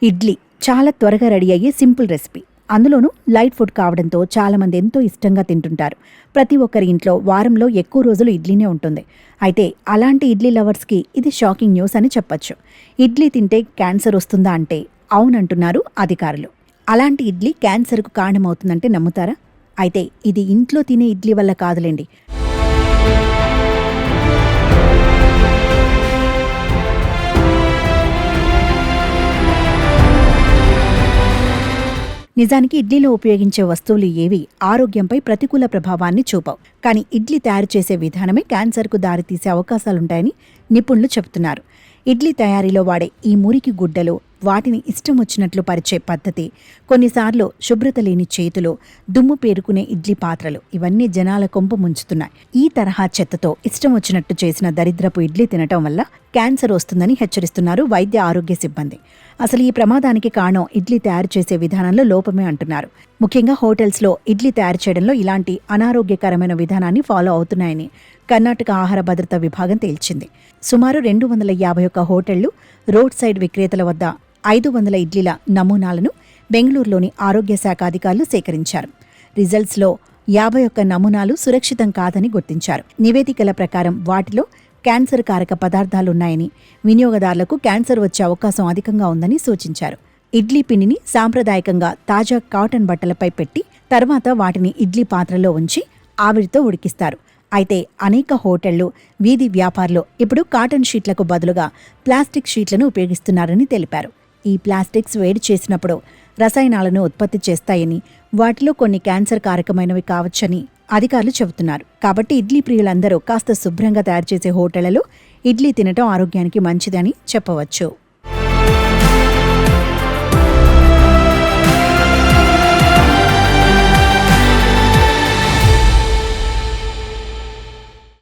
ఇడ్లీ చాలా త్వరగా రెడీ అయ్యే సింపుల్ రెసిపీ. అందులోనూ లైట్ ఫుడ్ కావడంతో చాలామంది ఎంతో ఇష్టంగా తింటుంటారు. ప్రతి ఒక్కరి ఇంట్లో వారంలో ఎక్కువ రోజులు ఇడ్లీనే ఉంటుంది. అయితే అలాంటి ఇడ్లీ లవర్స్కి ఇది షాకింగ్ న్యూస్ అని చెప్పొచ్చు. ఇడ్లీ తింటే క్యాన్సర్ వస్తుందా అంటే అవునంటున్నారు అధికారులు. అలాంటి ఇడ్లీ క్యాన్సర్కు కారణమవుతుందంటే నమ్ముతారా? అయితే ఇది ఇంట్లో తినే ఇడ్లీ వల్ల కాదులేండి. నిజానికి ఇడ్లీలో ఉపయోగించే వస్తువులు ఏవి ఆరోగ్యంపై ప్రతికూల ప్రభావాన్ని చూపవు. కానీ ఇడ్లీ తయారు చేసే విధానమే క్యాన్సర్కు దారితీసే అవకాశాలుంటాయని నిపుణులు చెబుతున్నారు. ఇడ్లీ తయారీలో వాడే ఈ మురికి గుడ్డలు, వాటిని ఇష్టం వచ్చినట్లు పరిచే పద్ధతి, కొన్నిసార్లు శుభ్రత లేని చేతులు, దుమ్ము పేరుకునే ఇడ్లీ పాత్రలు ఇవన్నీ జనాల కొంపు ముంచుతున్నాయి. ఈ తరహా చెత్తతో ఇష్టం వచ్చినట్టు చేసిన దరిద్రపు ఇడ్లీ తినటం వల్ల క్యాన్సర్ వస్తుందని హెచ్చరిస్తున్నారు వైద్య ఆరోగ్య సిబ్బంది. అసలు ఈ ప్రమాదానికి కారణం ఇడ్లీ తయారు చేసే విధానంలో లోపమే అంటున్నారు. ముఖ్యంగా హోటల్స్లో ఇడ్లీ తయారు చేయడంలో ఇలాంటి అనారోగ్యకరమైన విధానాన్ని ఫాలో అవుతున్నాయని కర్ణాటక ఆహార భద్రతా విభాగం తేల్చింది. సుమారు 251 హోటళ్లు, రోడ్ సైడ్ విక్రేతల వద్ద 500 ఇడ్లీల నమూనాలను బెంగళూరులోని ఆరోగ్య శాఖ అధికారులు సేకరించారు. రిజల్ట్స్లో 51 నమూనాలు సురక్షితం కాదని గుర్తించారు. నివేదికల ప్రకారం వాటిలో క్యాన్సర్ కారక పదార్థాలున్నాయని, వినియోగదారులకు క్యాన్సర్ వచ్చే అవకాశం అధికంగా ఉందని సూచించారు. ఇడ్లీ పిండిని సాంప్రదాయకంగా తాజా కాటన్ బట్టలపై పెట్టి తర్వాత వాటిని ఇడ్లీ పాత్రలో ఉంచి ఆవిరితో ఉడికిస్తారు. అయితే అనేక హోటళ్లు, వీధి వ్యాపారులు ఇప్పుడు కాటన్ షీట్లకు బదులుగా ప్లాస్టిక్ షీట్లను ఉపయోగిస్తున్నారని తెలిపారు. ఈ ప్లాస్టిక్స్ వేడి చేసినప్పుడు రసాయనాలను ఉత్పత్తి చేస్తాయని, వాటిలో కొన్ని క్యాన్సర్ కారకమైనవి కావచ్చని అధికారులు చెబుతున్నారు. కాబట్టి ఇడ్లీ ప్రియులందరూ కాస్త శుభ్రంగా తయారు చేసే హోటళ్లలో ఇడ్లీ తినటం ఆరోగ్యానికి మంచిదని చెప్పవచ్చు.